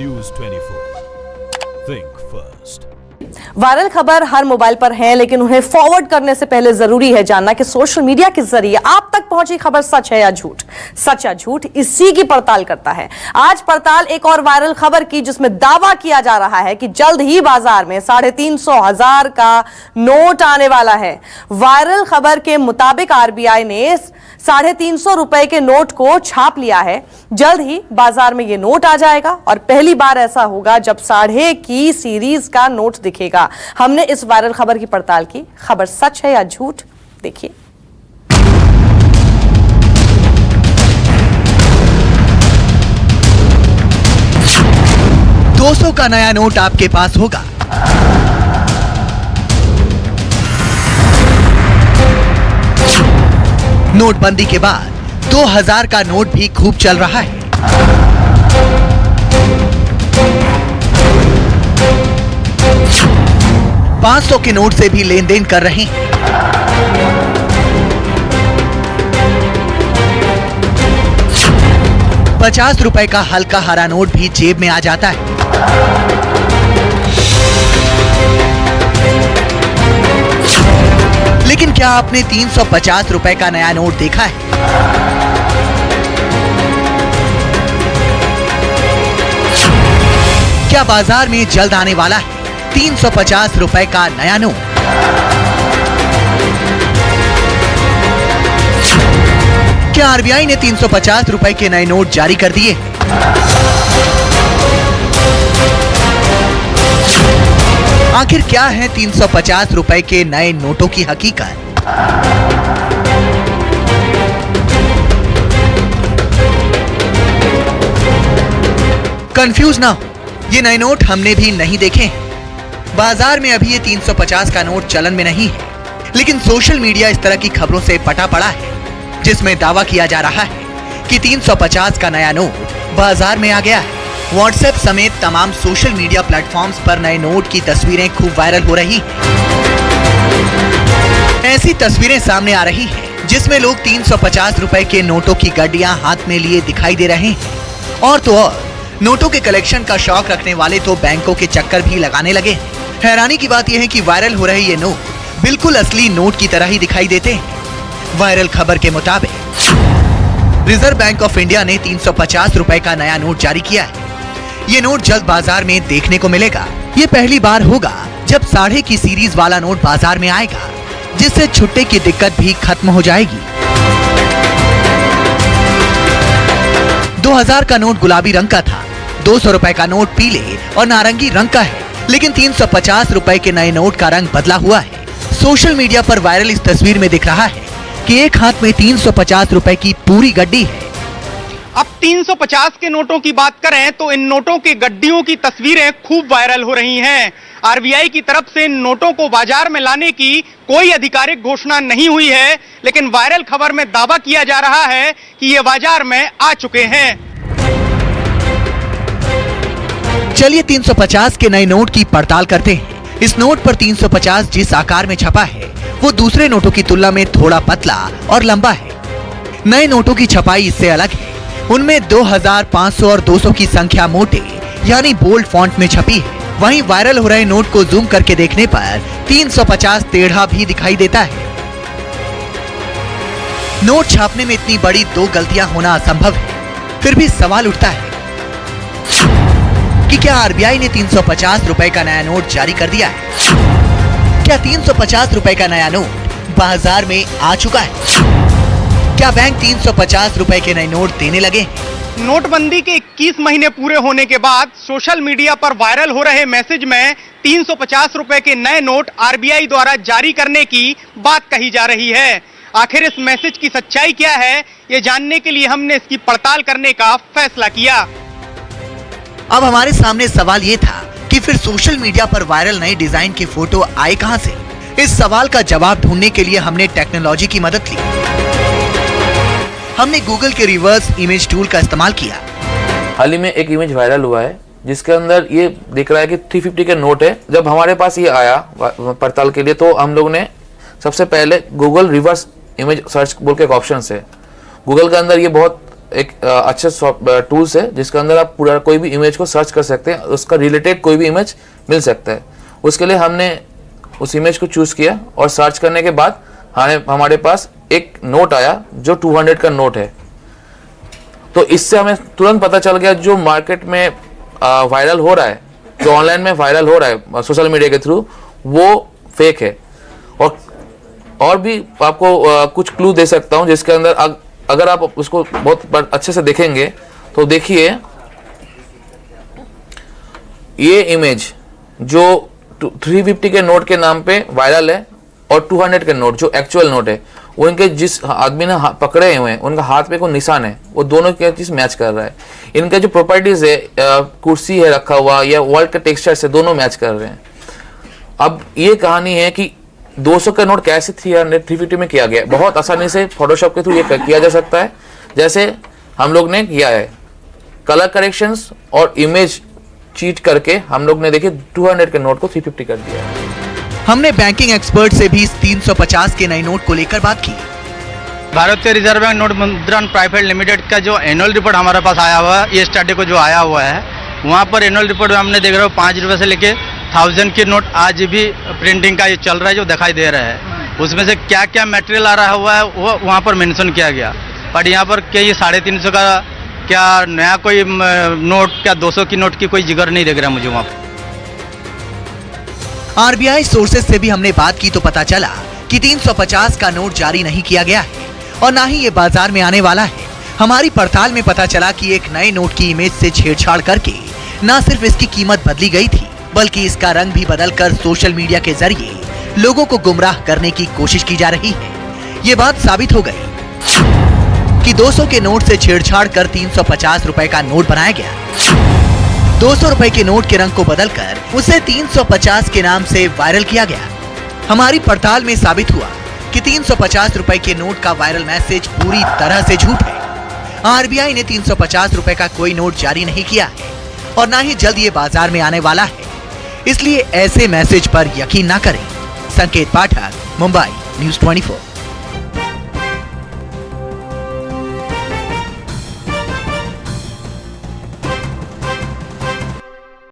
News 24. Think first. Viral खबर हर mobile पर है, लेकिन उन्हें फॉरवर्ड करने से पहले जरूरी है जानना कि सोशल मीडिया के जरिए आप तक पहुंची खबर सच है या झूठ। सच या झूठ इसी की पड़ताल करता है। आज पड़ताल एक और वायरल खबर की, जिसमें दावा किया जा रहा है कि जल्द ही बाजार में 350,000 का नोट आने वाला है। वायरल खबर के मुताबिक आरबीआई ने 350 रुपए के नोट को छाप लिया है। जल्द ही बाजार में यह नोट आ जाएगा और पहली बार ऐसा होगा जब 1.5 की सीरीज का नोट दिखेगा। हमने इस वायरल खबर की पड़ताल की। खबर सच है या झूठ, देखिए। $200 का नया नोट आपके पास होगा। नोटबंदी के बाद 2000 का नोट भी खूब चल रहा है। $500 के नोट से भी लेन देन कर रहे हैं। ₹50 का हल्का हरा नोट भी जेब में आ जाता है। लेकिन क्या आपने 350 रुपए का नया नोट देखा है? क्या बाजार में जल्द आने वाला है 350 रुपए का नया नोट? क्या आरबीआई ने 350 रुपए के नए नोट जारी कर दिए? आखिर क्या है 350 रुपए के नए नोटों की हकीकत? कंफ्यूज ना हो, ये नए नोट हमने भी नहीं देखे। बाजार में अभी ये 350 का नोट चलन में नहीं है, लेकिन सोशल मीडिया इस तरह की खबरों से पटा पड़ा है, जिसमें दावा किया जा रहा है कि 350 का नया नोट बाजार में आ गया है। व्हाट्सएप समेत तमाम सोशल मीडिया प्लेटफॉर्म्स पर नए नोट की तस्वीरें खूब वायरल हो रही हैं। ऐसी तस्वीरें सामने आ रही हैं जिसमें लोग 350 रुपए के नोटों की गड्डियां हाथ में लिए दिखाई दे रहे हैं। और तो और नोटों के कलेक्शन का शौक रखने वाले तो बैंकों के चक्कर भी लगाने लगे। हैरानी की बात यह है कि वायरल हो रहे ये नोट बिल्कुल असली नोट की तरह ही दिखाई देते हैं। वायरल खबर के मुताबिक रिजर्व बैंक ऑफ इंडिया ने 350 रुपए का नया नोट जारी किया है। ये नोट जल्द बाजार में देखने को मिलेगा। ये पहली बार होगा जब 1.5 की सीरीज वाला नोट बाजार में आएगा, जिससे छुट्टे की दिक्कत भी खत्म हो जाएगी। 2000 का नोट गुलाबी रंग का था, 200 रुपए का नोट पीले और नारंगी रंग का है, लेकिन 350 रुपए के नए नोट का रंग बदला हुआ है। सोशल मीडिया पर वायरल इस तस्वीर में दिख रहा है कि एक हाथ में 350 रुपए की पूरी गड्डी है। अब 350 के नोटों की बात करें तो इन नोटों के गड्डियों की तस्वीरें खूब वायरल हो रही हैं। आरबीआई की तरफ से इन नोटों को बाजार में लाने की कोई आधिकारिक घोषणा नहीं हुई है, लेकिन वायरल खबर में दावा किया जा रहा है कि ये बाजार में आ चुके हैं। चलिए 350 के नए नोट की पड़ताल करते हैं। इस नोट पर 350 जिस आकार में छपा है वो दूसरे नोटों की तुलना में थोड़ा पतला और लंबा है। नए नोटों की छपाई इससे अलग है। उनमें 2000, 500 और 200 की संख्या मोटे यानी बोल्ड फॉन्ट में छपी है। वहीं वायरल हो रहे नोट को जूम करके देखने पर 350 टेढ़ा भी दिखाई देता है। नोट छापने में इतनी बड़ी 2 गलतियां होना असंभव है। फिर भी सवाल उठता है कि क्या आरबीआई ने 350 रुपए का नया नोट जारी कर दिया है? क्या 350 रुपए का नया नोट बाजार में आ चुका है? क्या बैंक 350 रुपए के नए नोट देने लगे? नोटबंदी के 21 महीने पूरे होने के बाद सोशल मीडिया पर वायरल हो रहे मैसेज में 350 रुपए के नए नोट आरबीआई द्वारा जारी करने की बात कही जा रही है। आखिर इस मैसेज की सच्चाई क्या है, ये जानने के लिए हमने इसकी पड़ताल करने का फैसला किया। अब हमारे सामने सवाल ये था कि फिर सोशल मीडिया पर वायरल नए डिजाइन की फोटो आए कहां से? इस सवाल का जवाब ढूंढने के लिए हमने टेक्नोलॉजी की मदद ली। हमने गूगल के रिवर्स इमेज टूल का इस्तेमाल किया। हाल ही में एक इमेज वायरल हुआ है जिसके अंदर ये दिख रहा है कि 350 के नोट है। जब हमारे पास ये आया पड़ताल के लिए तो हम लोग ने सबसे पहले गूगल रिवर्स इमेज सर्च बोल के एक ऑप्शन है, गूगल के अंदर ये बहुत एक अच्छा टूल्स है जिसके अंदर आप पूरा कोई भी इमेज को सर्च कर सकते हैं, उसका रिलेटेड कोई भी इमेज मिल सकता है। उसके लिए हमने उस इमेज को चूज़ किया और सर्च करने के बाद हमारे पास एक नोट आया जो 200 का नोट है। तो इससे हमें तुरंत पता चल गया जो मार्केट में वायरल हो रहा है, जो ऑनलाइन में वायरल हो रहा है सोशल मीडिया के थ्रू, वो फेक है। और भी आपको कुछ क्लू दे सकता हूं जिसके अंदर अगर आप उसको बहुत अच्छे से देखेंगे तो देखिए ये इमेज जो 350 के नोट के नाम पे वायरल है और 200 के नोट जो एक्चुअल नोट है, वो इनके जिस आदमी ने पकड़े हुए हैं उनका हाथ पे कोई निशान है, वो दोनों की चीज मैच कर रहा है। इनका जो प्रॉपर्टीज है, कुर्सी है रखा हुआ या वॉल के टेक्सचर से, दोनों मैच कर रहे हैं। अब ये कहानी है कि 200 का नोट कैसे 350 में किया गया। बहुत आसानी से फोटोशॉप के थ्रू ये किया जा सकता है, जैसे हम लोग ने किया है। कलर करेक्शंस और इमेज चीट करके हम लोग ने देखिए 200 के नोट को 350 कर दिया है। हमने बैंकिंग एक्सपर्ट से भी इस 350 के नए नोट को लेकर बात की। भारतीय रिजर्व बैंक नोट मुद्रण प्राइवेट लिमिटेड का जो एनुअल रिपोर्ट हमारे पास आया हुआ है, ये स्टडी को जो आया हुआ है, वहाँ पर एनुअल रिपोर्ट में हमने देख रहे हो 5 रुपये से लेके 1000 के नोट आज भी प्रिंटिंग का ये चल रहा है, जो दिखाई दे रहा है। उसमें से क्या क्या मटेरियल आ रहा हुआ है वो वहाँ पर मेंशन किया गया। बट यहाँ पर क्या ये 350 का क्या नया कोई नोट, क्या 200 की नोट की कोई जिगर नहीं दिख रहा मुझे वहाँ पर। आरबीआई सोर्सेज से भी हमने बात की तो पता चला कि 350 का नोट जारी नहीं किया गया है और ना ही ये बाजार में आने वाला है। हमारी पड़ताल में पता चला कि एक नए नोट की इमेज से छेड़छाड़ करके न सिर्फ इसकी कीमत बदली गई थी, बल्कि इसका रंग भी बदलकर सोशल मीडिया के जरिए लोगों को गुमराह करने की कोशिश की जा रही है। ये बात साबित हो गई कि 200 के नोट से छेड़छाड़ कर 350 रुपए का नोट बनाया गया। 200 रुपए के नोट के रंग को बदलकर उसे 350 के नाम से वायरल किया गया। हमारी पड़ताल में साबित हुआ कि 350 रुपए के नोट का वायरल मैसेज पूरी तरह से झूठ है। आरबीआई ने 350 रुपए का कोई नोट जारी नहीं किया है और ना ही जल्द ये बाजार में आने वाला है, इसलिए ऐसे मैसेज पर यकीन ना करें। संकेत पाठक, मुंबई, न्यूज़ 24।